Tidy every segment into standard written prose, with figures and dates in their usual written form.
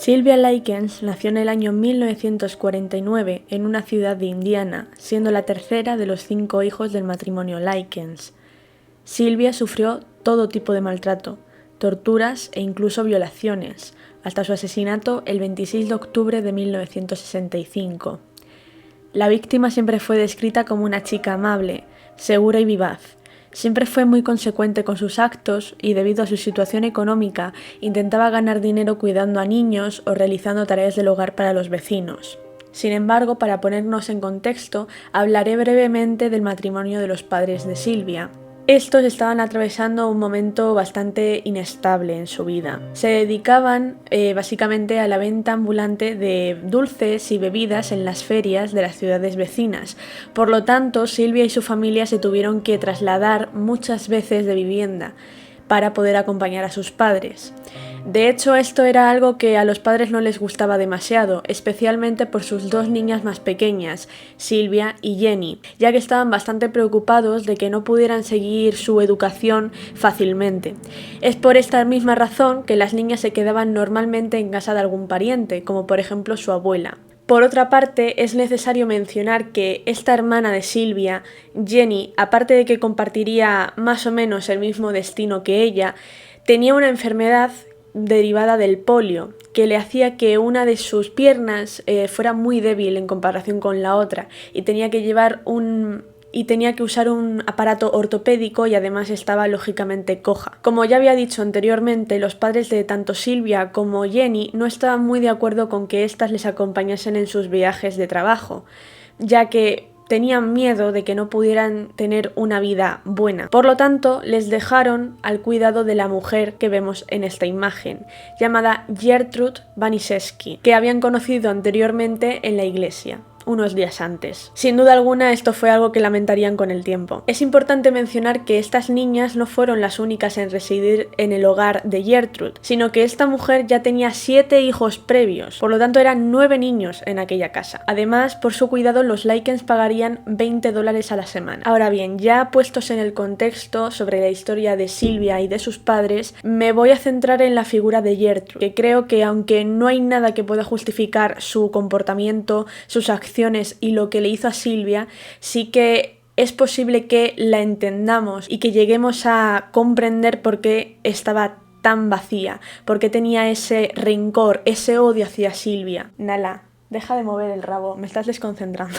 Sylvia Likens nació en el año 1949 en una ciudad de Indiana, siendo la tercera de los 5 hijos del matrimonio Likens. Sylvia sufrió todo tipo de maltrato, torturas e incluso violaciones, hasta su asesinato el 26 de octubre de 1965. La víctima siempre fue descrita como una chica amable, segura y vivaz. Siempre fue muy consecuente con sus actos y, debido a su situación económica, intentaba ganar dinero cuidando a niños o realizando tareas del hogar para los vecinos. Sin embargo, para ponernos en contexto, hablaré brevemente del matrimonio de los padres de Sylvia. Estos estaban atravesando un momento bastante inestable en su vida. Se dedicaban básicamente a la venta ambulante de dulces y bebidas en las ferias de las ciudades vecinas. Por lo tanto, Sylvia y su familia se tuvieron que trasladar muchas veces de vivienda para poder acompañar a sus padres. De hecho, esto era algo que a los padres no les gustaba demasiado, especialmente por sus 2 niñas más pequeñas, Sylvia y Jenny, ya que estaban bastante preocupados de que no pudieran seguir su educación fácilmente. Es por esta misma razón que las niñas se quedaban normalmente en casa de algún pariente, como por ejemplo su abuela. Por otra parte, es necesario mencionar que esta hermana de Sylvia, Jenny, aparte de que compartiría más o menos el mismo destino que ella, tenía una enfermedad derivada del polio, que le hacía que una de sus piernas fuera muy débil en comparación con la otra y tenía que usar un aparato ortopédico y además estaba lógicamente coja. Como ya había dicho anteriormente, los padres de tanto Sylvia como Jenny no estaban muy de acuerdo con que éstas les acompañasen en sus viajes de trabajo, ya que tenían miedo de que no pudieran tener una vida buena. Por lo tanto, les dejaron al cuidado de la mujer que vemos en esta imagen, llamada Gertrude Baniszewski, que habían conocido anteriormente en la iglesia unos días antes. Sin duda alguna, esto fue algo que lamentarían con el tiempo. Es importante mencionar que estas niñas no fueron las únicas en residir en el hogar de Gertrude, sino que esta mujer ya tenía 7 hijos previos, por lo tanto eran 9 niños en aquella casa. Además, por su cuidado, los Likens pagarían $20 a la semana. Ahora bien, ya puestos en el contexto sobre la historia de Sylvia y de sus padres, me voy a centrar en la figura de Gertrude, que creo que aunque no hay nada que pueda justificar su comportamiento, sus acciones y lo que le hizo a Sylvia, sí que es posible que la entendamos y que lleguemos a comprender por qué estaba tan vacía, por qué tenía ese rencor, ese odio hacia Sylvia. Nala, deja de mover el rabo, me estás desconcentrando.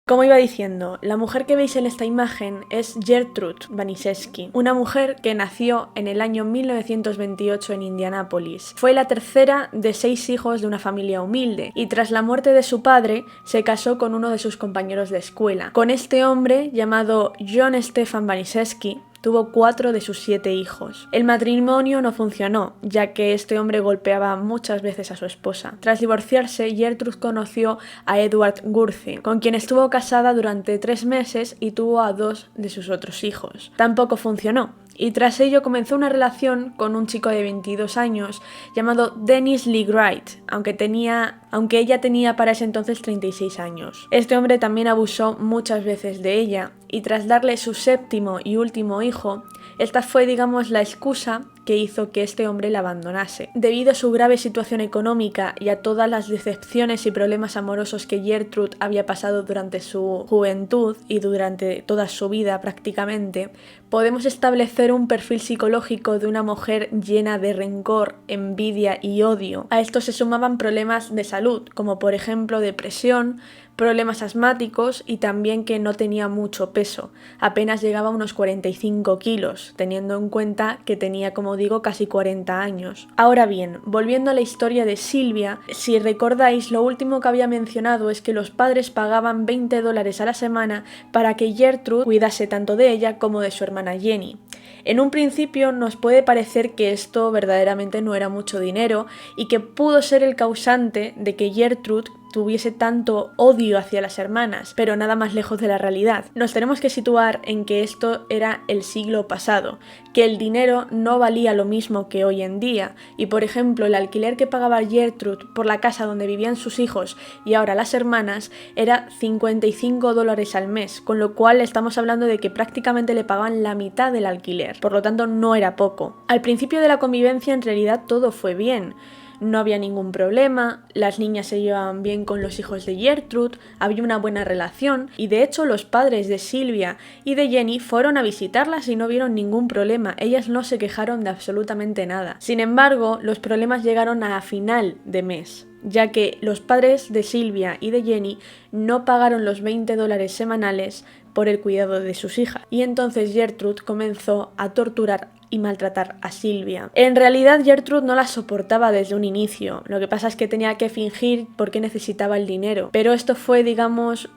Como iba diciendo, la mujer que veis en esta imagen es Gertrude Baniszewski, una mujer que nació en el año 1928 en Indianápolis. Fue la tercera de 6 hijos de una familia humilde y tras la muerte de su padre se casó con uno de sus compañeros de escuela. Con este hombre, llamado John Stefan Baniszewski, tuvo 4 de sus 7 hijos. El matrimonio no funcionó, ya que este hombre golpeaba muchas veces a su esposa. Tras divorciarse, Gertrude conoció a Edward Gurthy, con quien estuvo casada durante 3 meses y tuvo a 2 de sus otros hijos. Tampoco funcionó, y tras ello comenzó una relación con un chico de 22 años llamado Dennis Lee Wright, aunque ella tenía para ese entonces 36 años. Este hombre también abusó muchas veces de ella, y tras darle su 7º y último hijo, esta fue, digamos, la excusa que hizo que este hombre la abandonase. Debido a su grave situación económica y a todas las decepciones y problemas amorosos que Gertrude había pasado durante su juventud y durante toda su vida prácticamente, podemos establecer un perfil psicológico de una mujer llena de rencor, envidia y odio. A esto se sumaban problemas de salud, como por ejemplo depresión, problemas asmáticos y también que no tenía mucho peso, apenas llegaba a unos 45 kilos, teniendo en cuenta que tenía, como digo, casi 40 años. Ahora bien, volviendo a la historia de Sylvia, si recordáis, lo último que había mencionado es que los padres pagaban $20 a la semana para que Gertrude cuidase tanto de ella como de su hermana Jenny. En un principio nos puede parecer que esto verdaderamente no era mucho dinero y que pudo ser el causante de que Gertrude tuviese tanto odio hacia las hermanas, pero nada más lejos de la realidad. Nos tenemos que situar en que esto era el siglo pasado, que el dinero no valía lo mismo que hoy en día, y por ejemplo el alquiler que pagaba Gertrude por la casa donde vivían sus hijos y ahora las hermanas era $55 al mes, con lo cual estamos hablando de que prácticamente le pagaban la mitad del alquiler, por lo tanto no era poco. Al principio de la convivencia en realidad todo fue bien. No había ningún problema, las niñas se llevaban bien con los hijos de Gertrude, había una buena relación y de hecho los padres de Sylvia y de Jenny fueron a visitarlas y no vieron ningún problema, ellas no se quejaron de absolutamente nada. Sin embargo, los problemas llegaron a final de mes, ya que los padres de Sylvia y de Jenny no pagaron los $20 semanales por el cuidado de sus hijas, y entonces Gertrude comenzó a torturar y maltratar a Sylvia. En realidad Gertrude no la soportaba desde un inicio, lo que pasa es que tenía que fingir porque necesitaba el dinero, pero esto fue, digamos,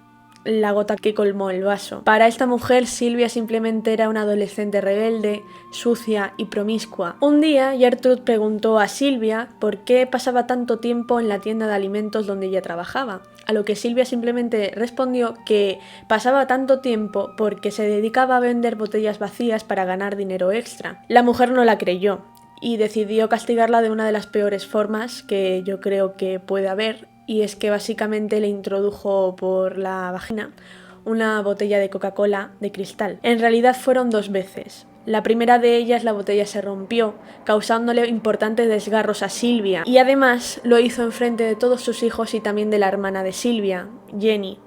la gota que colmó el vaso. Para esta mujer, Sylvia simplemente era una adolescente rebelde, sucia y promiscua. Un día, Gertrude preguntó a Sylvia por qué pasaba tanto tiempo en la tienda de alimentos donde ella trabajaba, a lo que Sylvia simplemente respondió que pasaba tanto tiempo porque se dedicaba a vender botellas vacías para ganar dinero extra. La mujer no la creyó y decidió castigarla de una de las peores formas que yo creo que puede haber, y es que básicamente le introdujo por la vagina una botella de Coca-Cola de cristal. En realidad fueron 2 veces. La primera de ellas la botella se rompió, causándole importantes desgarros a Sylvia, y además lo hizo enfrente de todos sus hijos y también de la hermana de Sylvia, Jenny,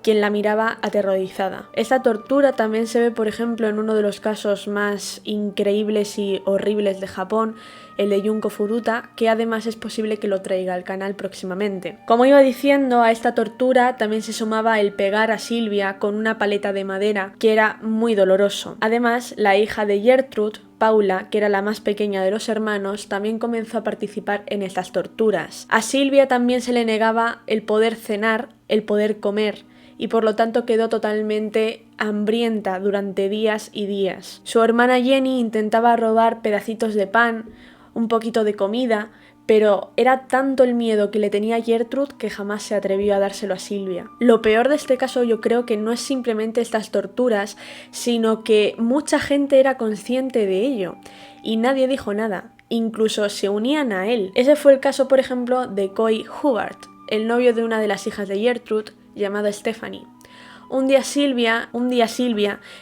quien la miraba aterrorizada. Esta tortura también se ve, por ejemplo, en uno de los casos más increíbles y horribles de Japón, el de Junko Furuta, que además es posible que lo traiga al canal próximamente. Como iba diciendo, a esta tortura también se sumaba el pegar a Sylvia con una paleta de madera, que era muy doloroso. Además, la hija de Gertrude, Paula, que era la más pequeña de los hermanos, también comenzó a participar en estas torturas. A Sylvia también se le negaba el poder cenar, el poder comer, y por lo tanto quedó totalmente hambrienta durante días y días. Su hermana Jenny intentaba robar pedacitos de pan, un poquito de comida, pero era tanto el miedo que le tenía Gertrude que jamás se atrevió a dárselo a Sylvia. Lo peor de este caso yo creo que no es simplemente estas torturas, sino que mucha gente era consciente de ello y nadie dijo nada, incluso se unían a él. Ese fue el caso, por ejemplo, de Coy Hubbard, el novio de una de las hijas de Gertrude, llamada Stephanie. Un día Sylvia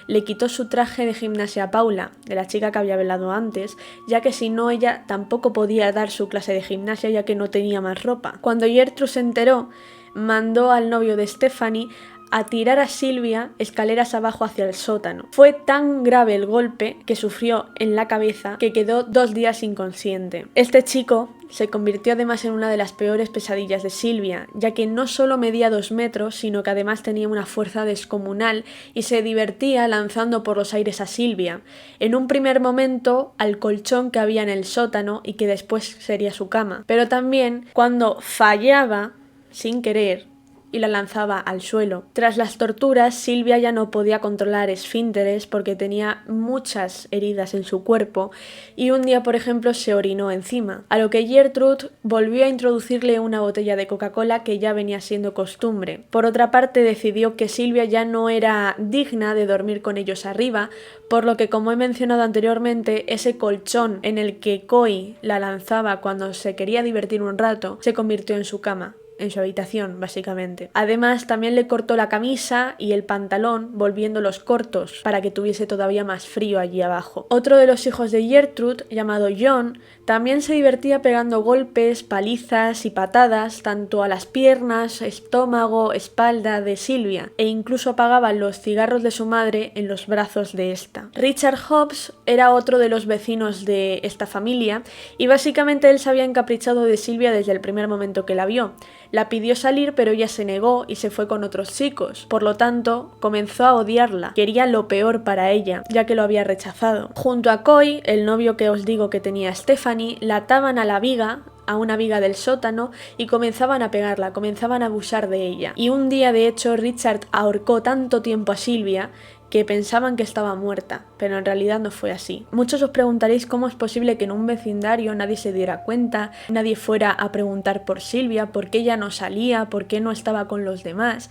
le quitó su traje de gimnasia a Paula, de la chica que había velado antes, ya que si no ella tampoco podía dar su clase de gimnasia ya que no tenía más ropa. Cuando Gertrude se enteró, mandó al novio de Stephanie a tirar a Sylvia escaleras abajo hacia el sótano. Fue tan grave el golpe que sufrió en la cabeza que quedó 2 días inconsciente. Este chico se convirtió además en una de las peores pesadillas de Sylvia, ya que no solo medía 2 metros, sino que además tenía una fuerza descomunal y se divertía lanzando por los aires a Sylvia, en un primer momento al colchón que había en el sótano y que después sería su cama, pero también cuando fallaba sin querer y la lanzaba al suelo. Tras las torturas, Sylvia ya no podía controlar esfínteres porque tenía muchas heridas en su cuerpo y un día, por ejemplo, se orinó encima, a lo que Gertrude volvió a introducirle una botella de Coca-Cola que ya venía siendo costumbre. Por otra parte, decidió que Sylvia ya no era digna de dormir con ellos arriba, por lo que, como he mencionado anteriormente, ese colchón en el que Coy la lanzaba cuando se quería divertir un rato, se convirtió en su cama, en su habitación, básicamente. Además, también le cortó la camisa y el pantalón, volviéndolos cortos para que tuviese todavía más frío allí abajo. Otro de los hijos de Gertrude, llamado John, también se divertía pegando golpes, palizas y patadas tanto a las piernas, estómago, espalda de Sylvia, e incluso apagaba los cigarros de su madre en los brazos de esta. Richard Hobbs era otro de los vecinos de esta familia y básicamente él se había encaprichado de Sylvia desde el primer momento que la vio. La pidió salir, pero ella se negó y se fue con otros chicos. Por lo tanto, comenzó a odiarla. Quería lo peor para ella, ya que lo había rechazado. Junto a Coy, el novio que os digo que tenía Stephanie, la ataban a la viga, a una viga del sótano, y comenzaban a pegarla, comenzaban a abusar de ella. Y un día, de hecho, Richard ahorcó tanto tiempo a Sylvia que pensaban que estaba muerta, pero en realidad no fue así. Muchos os preguntaréis cómo es posible que en un vecindario nadie se diera cuenta, nadie fuera a preguntar por Silvia, por qué ella no salía, por qué no estaba con los demás.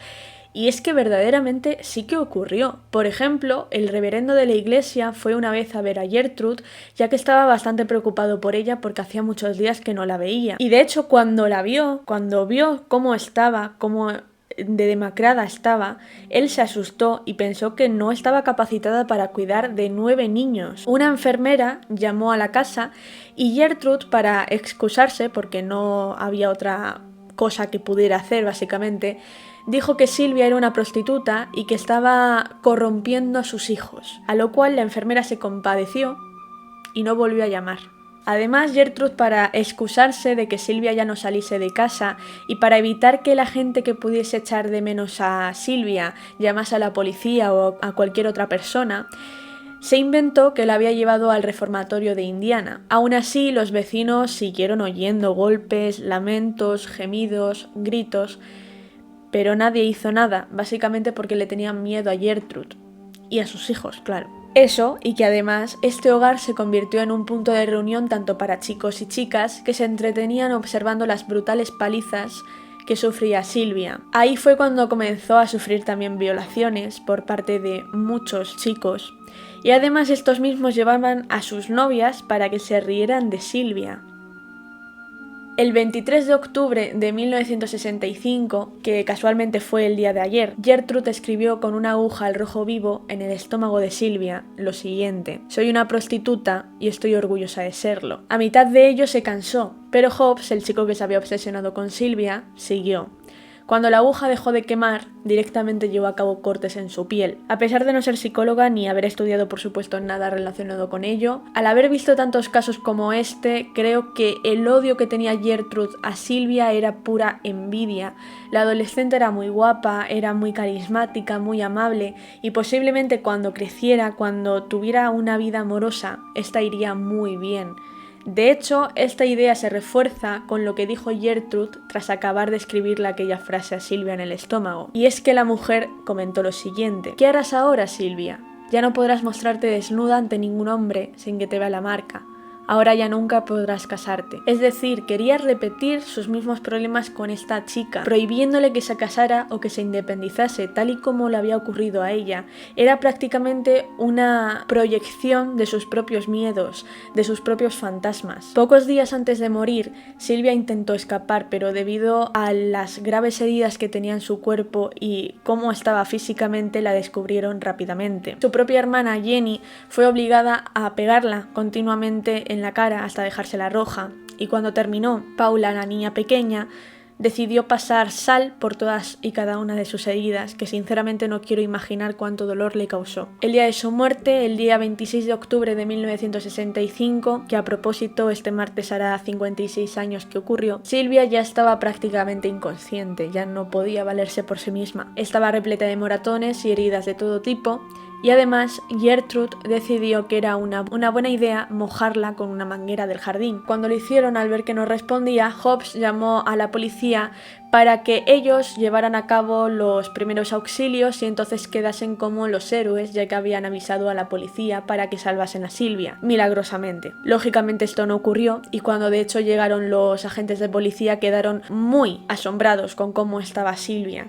Y es que verdaderamente sí que ocurrió. Por ejemplo, el reverendo de la iglesia fue una vez a ver a Gertrude, ya que estaba bastante preocupado por ella porque hacía muchos días que no la veía. Y de hecho, cuando vio cómo estaba, cómo de demacrada estaba, él se asustó y pensó que no estaba capacitada para cuidar de 9 niños. Una enfermera llamó a la casa y Gertrude, para excusarse, porque no había otra cosa que pudiera hacer básicamente, dijo que Silvia era una prostituta y que estaba corrompiendo a sus hijos, a lo cual la enfermera se compadeció y no volvió a llamar. Además, Gertrude, para excusarse de que Silvia ya no saliese de casa y para evitar que la gente que pudiese echar de menos a Silvia llamase a la policía o a cualquier otra persona, se inventó que la había llevado al reformatorio de Indiana. Aún así, los vecinos siguieron oyendo golpes, lamentos, gemidos, gritos, pero nadie hizo nada, básicamente porque le tenían miedo a Gertrude y a sus hijos, claro. Eso, y que además este hogar se convirtió en un punto de reunión tanto para chicos y chicas que se entretenían observando las brutales palizas que sufría Silvia. Ahí fue cuando comenzó a sufrir también violaciones por parte de muchos chicos, y además estos mismos llevaban a sus novias para que se rieran de Silvia. El 23 de octubre de 1965, que casualmente fue el día de ayer, Gertrude escribió con una aguja al rojo vivo en el estómago de Silvia lo siguiente: soy una prostituta y estoy orgullosa de serlo. A mitad de ello se cansó, pero Hobbs, el chico que se había obsesionado con Silvia, siguió. Cuando la aguja dejó de quemar, directamente llevó a cabo cortes en su piel. A pesar de no ser psicóloga ni haber estudiado por supuesto nada relacionado con ello, al haber visto tantos casos como este, creo que el odio que tenía Gertrude a Silvia era pura envidia. La adolescente era muy guapa, era muy carismática, muy amable y posiblemente cuando creciera, cuando tuviera una vida amorosa, esta iría muy bien. De hecho, esta idea se refuerza con lo que dijo Gertrude tras acabar de escribirle aquella frase a Silvia en el estómago. Y es que la mujer comentó lo siguiente: ¿qué harás ahora, Silvia? Ya no podrás mostrarte desnuda ante ningún hombre sin que te vea la marca. Ahora ya nunca podrás casarte. Es decir, quería repetir sus mismos problemas con esta chica, prohibiéndole que se casara o que se independizase, tal y como le había ocurrido a ella. Era prácticamente una proyección de sus propios miedos, de sus propios fantasmas. Pocos días antes de morir, Silvia intentó escapar, pero debido a las graves heridas que tenía en su cuerpo y cómo estaba físicamente, la descubrieron rápidamente. Su propia hermana Jenny fue obligada a pegarla continuamente en la cara hasta dejársela roja, y cuando terminó, Paula, la niña pequeña, decidió pasar sal por todas y cada una de sus heridas, que sinceramente no quiero imaginar cuánto dolor le causó. El día de su muerte, el día 26 de octubre de 1965, que a propósito este martes hará 56 años que ocurrió, Silvia ya estaba prácticamente inconsciente, ya no podía valerse por sí misma. Estaba repleta de moratones y heridas de todo tipo, y además Gertrude decidió que era una buena idea mojarla con una manguera del jardín. Cuando lo hicieron, al ver que no respondía, Hobbs llamó a la policía para que ellos llevaran a cabo los primeros auxilios y entonces quedasen como los héroes, ya que habían avisado a la policía para que salvasen a Silvia, milagrosamente. Lógicamente esto no ocurrió, y cuando de hecho llegaron los agentes de policía quedaron muy asombrados con cómo estaba Silvia.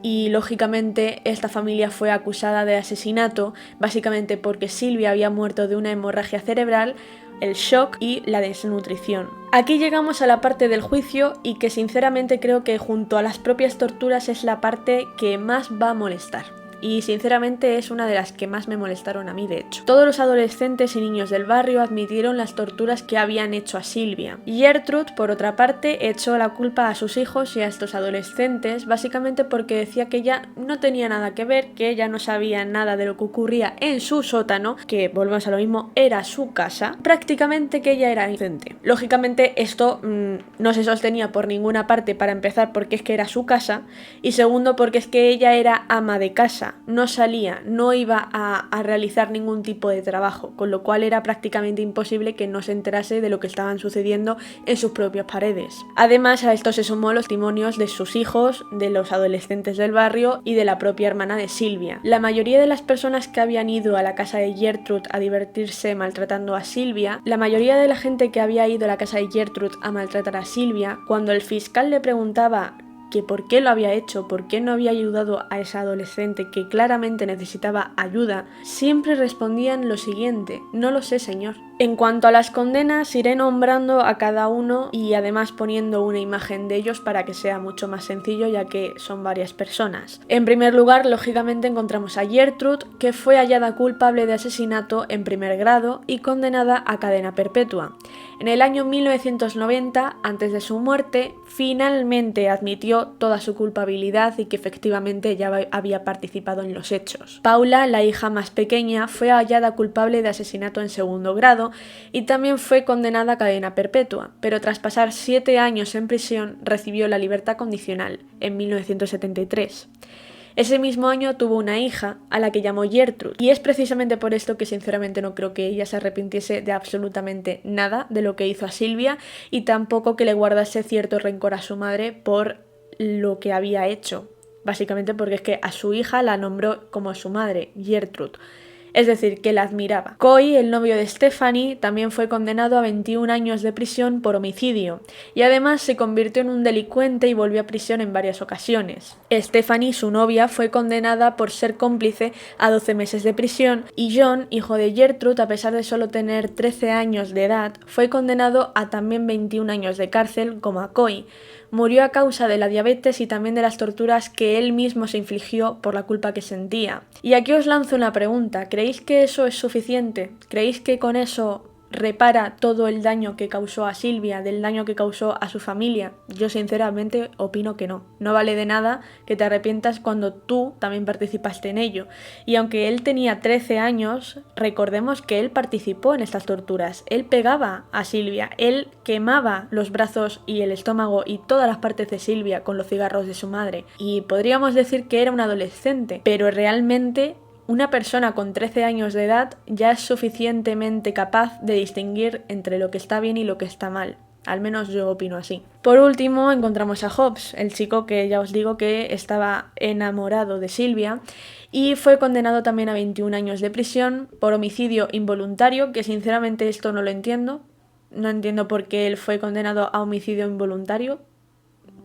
Y lógicamente esta familia fue acusada de asesinato, básicamente porque Silvia había muerto de una hemorragia cerebral, el shock y la desnutrición. Aquí llegamos a la parte del juicio, y que sinceramente creo que junto a las propias torturas es la parte que más va a molestar. Y sinceramente es una de las que más me molestaron a mí, de hecho. Todos los adolescentes y niños del barrio admitieron las torturas que habían hecho a Silvia. Gertrude, por otra parte, echó la culpa a sus hijos y a estos adolescentes, básicamente porque decía que ella no tenía nada que ver, que ella no sabía nada de lo que ocurría en su sótano, que, volvemos a lo mismo, era su casa, prácticamente que ella era inocente. Lógicamente esto no se sostenía por ninguna parte, para empezar porque es que era su casa, y segundo porque es que ella era ama de casa. casa, no salía, no iba a realizar ningún tipo de trabajo, con lo cual era prácticamente imposible que no se enterase de lo que estaban sucediendo en sus propias paredes. Además, a esto se sumó los testimonios de sus hijos, de los adolescentes del barrio y de la propia hermana de Silvia. La mayoría de las personas que habían ido a la casa de Gertrude a divertirse maltratando a Silvia, la mayoría de la gente que había ido a la casa de Gertrude a maltratar a Silvia, cuando el fiscal le preguntaba que por qué lo había hecho, por qué no había ayudado a esa adolescente que claramente necesitaba ayuda, siempre respondían lo siguiente: no lo sé, señor. En cuanto a las condenas, iré nombrando a cada uno y además poniendo una imagen de ellos para que sea mucho más sencillo, ya que son varias personas. En primer lugar, lógicamente encontramos a Gertrude, que fue hallada culpable de asesinato en primer grado y condenada a cadena perpetua. En el año 1990, antes de su muerte, finalmente admitió toda su culpabilidad y que efectivamente ya había participado en los hechos. Paula, la hija más pequeña, fue hallada culpable de asesinato en segundo grado y también fue condenada a cadena perpetua, pero tras pasar 7 años en prisión recibió la libertad condicional en 1973. Ese mismo año tuvo una hija a la que llamó Gertrude, y es precisamente por esto que sinceramente no creo que ella se arrepintiese de absolutamente nada de lo que hizo a Silvia y tampoco que le guardase cierto rencor a su madre por lo que había hecho, básicamente porque es que a su hija la nombró como a su madre, Gertrude. Es decir, que la admiraba. Coy, el novio de Stephanie, también fue condenado a 21 años de prisión por homicidio, y además se convirtió en un delincuente y volvió a prisión en varias ocasiones. Stephanie, su novia, fue condenada por ser cómplice a 12 meses de prisión, y John, hijo de Gertrude, a pesar de solo tener 13 años de edad, fue condenado a también 21 años de cárcel como a Coy. Murió a causa de la diabetes y también de las torturas que él mismo se infligió por la culpa que sentía. Y aquí os lanzo una pregunta: ¿creéis que eso es suficiente? ¿Creéis que con eso repara todo el daño que causó a Silvia, del daño que causó a su familia? Yo sinceramente opino que no. No vale de nada que te arrepientas cuando tú también participaste en ello. Y aunque él tenía 13 años, recordemos que él participó en estas torturas. Él pegaba a Silvia, él quemaba los brazos y el estómago y todas las partes de Silvia con los cigarros de su madre. Y podríamos decir que era un adolescente, pero realmente una persona con 13 años de edad ya es suficientemente capaz de distinguir entre lo que está bien y lo que está mal. Al menos yo opino así. Por último, encontramos a Hobbs, el chico que ya os digo que estaba enamorado de Silvia, y fue condenado también a 21 años de prisión por homicidio involuntario, que sinceramente esto no lo entiendo. No entiendo por qué él fue condenado a homicidio involuntario,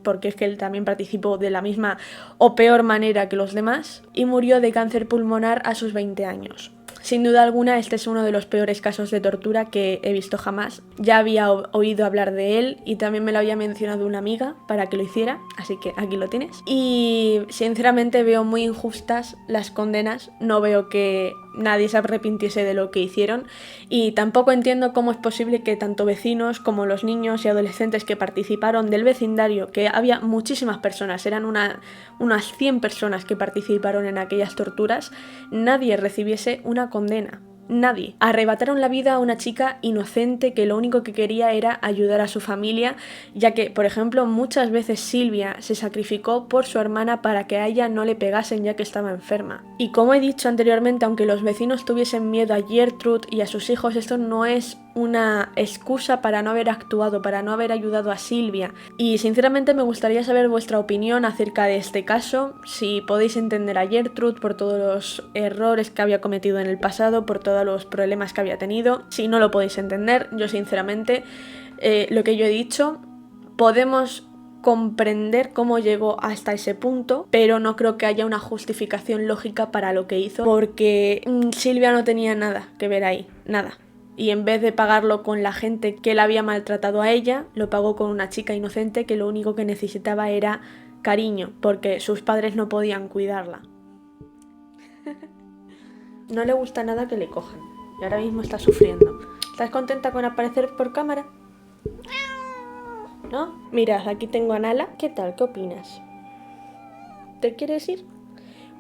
porque es que él también participó de la misma o peor manera que los demás, y murió de cáncer pulmonar a sus 20 años. Sin duda alguna, este es uno de los peores casos de tortura que he visto jamás. Ya había oído hablar de él y también me lo había mencionado una amiga para que lo hiciera, así que aquí lo tienes. Y sinceramente veo muy injustas las condenas, no veo que nadie se arrepintiese de lo que hicieron, y tampoco entiendo cómo es posible que tanto vecinos como los niños y adolescentes que participaron del vecindario, que había muchísimas personas, eran unas 100 personas que participaron en aquellas torturas, nadie recibiese una condena. Nadie. Arrebataron la vida a una chica inocente que lo único que quería era ayudar a su familia, ya que, por ejemplo, muchas veces Silvia se sacrificó por su hermana para que a ella no le pegasen ya que estaba enferma. Y como he dicho anteriormente, aunque los vecinos tuviesen miedo a Gertrude y a sus hijos, esto no es una excusa para no haber actuado, para no haber ayudado a Silvia. Y sinceramente me gustaría saber vuestra opinión acerca de este caso, si podéis entender a Gertrude por todos los errores que había cometido en el pasado, por todos los problemas que había tenido. Si no lo podéis entender, yo sinceramente, lo que yo he dicho, podemos comprender cómo llegó hasta ese punto, pero no creo que haya una justificación lógica para lo que hizo, porque Silvia no tenía nada que ver ahí, nada. Y en vez de pagarlo con la gente que la había maltratado a ella, lo pagó con una chica inocente que lo único que necesitaba era cariño, porque sus padres no podían cuidarla. No le gusta nada que le cojan, y ahora mismo está sufriendo. ¿Estás contenta con aparecer por cámara? ¿No? Mirad, aquí tengo a Nala. ¿Qué tal? ¿Qué opinas? ¿Te quieres ir?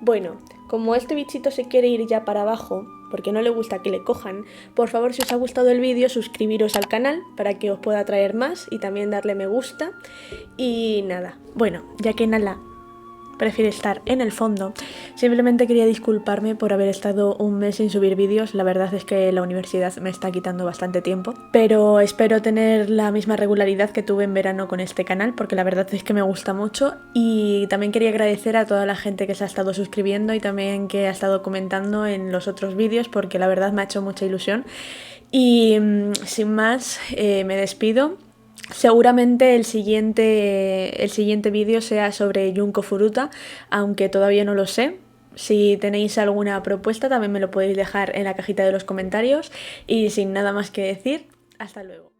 Bueno, como este bichito se quiere ir ya para abajo, porque no le gusta que le cojan, por favor, si os ha gustado el vídeo, suscribiros al canal para que os pueda traer más y también darle me gusta. Y nada, bueno, ya que Nala prefiere estar en el fondo. Simplemente quería disculparme por haber estado un mes sin subir vídeos. La verdad es que la universidad me está quitando bastante tiempo, pero espero tener la misma regularidad que tuve en verano con este canal, porque la verdad es que me gusta mucho. Y también quería agradecer a toda la gente que se ha estado suscribiendo y también que ha estado comentando en los otros vídeos, porque la verdad me ha hecho mucha ilusión. Y sin más, me despido. Seguramente el siguiente vídeo sea sobre Junko Furuta, aunque todavía no lo sé. Si tenéis alguna propuesta también me lo podéis dejar en la cajita de los comentarios. Y sin nada más que decir, hasta luego.